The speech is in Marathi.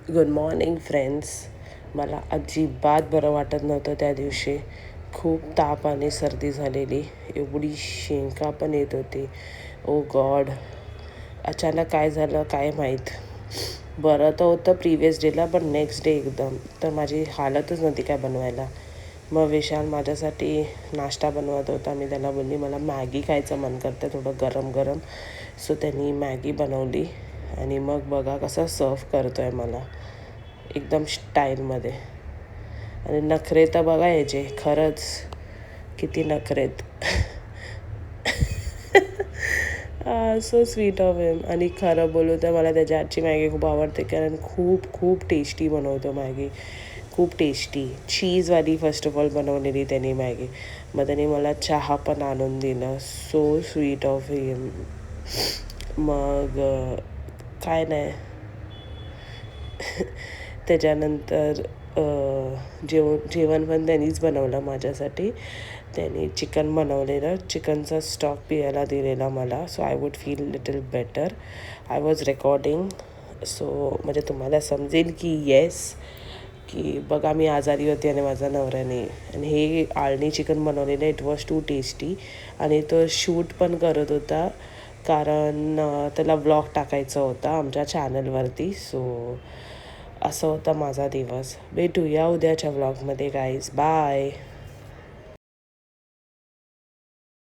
Good morning friends. मला अजिबात बरं वाटत नव्हतं त्या दिवशी. खूप ताप आणि सर्दी झालेली, एवढी शिंका पण येत होती. ओ गॉड, अचानक काय झालं काय माहीत. बरं तर होतं प्रिवियस डेला, पण नेक्स्ट डे एकदम तर माझी हालतच नव्हती काय बनवायला. मग विशाल माझ्यासाठी नाश्ता बनवत होता. मी त्याला बोलली मला मॅगी खायचं मन करतं थोडं गरम गरम. सो त्यांनी मॅगी बनवली आणि मग बघा कसं सर्व करतो आहे मला एकदम स्टाईलमध्ये. आणि नखरे तर बघा याचे, खरंच किती नखरेत. सो स्वीट ऑफ हिम. आणि खरं बोलू तर मला त्याच्या आजची मॅगी खूप आवडते, कारण खूप खूप टेस्टी बनवतो मॅगी. खूप टेस्टी चीजवाली फर्स्ट ऑफ ऑल बनवलेली त्यांनी मॅगी. मग त्यांनी मला चहा पण आणून दिलं. सो स्वीट ऑफ हिम. मग काय नाही, त्याच्यानंतर जेवण पण त्यांनीच बनवलं माझ्यासाठी. त्यांनी चिकन बनवलेलं, चिकनचा स्टॉक पियाला दिलेला मला. So I would feel little better. I was recording, so म्हणजे तुम्हाला समजेल की येस, की बघा मी आजारी होते आणि माझा नवऱ्याने. आणि हे आळणी चिकन बनवलेलं, इट वॉज टू टेस्टी. आणि तो शूट पण करत होता, कारण त्याला व्लॉग टाकायचा होता आमच्या चॅनलवरती. सो असं होता माझा दिवस. भेटूया उद्याच्या व्लॉगमध्ये गाईज. बाय.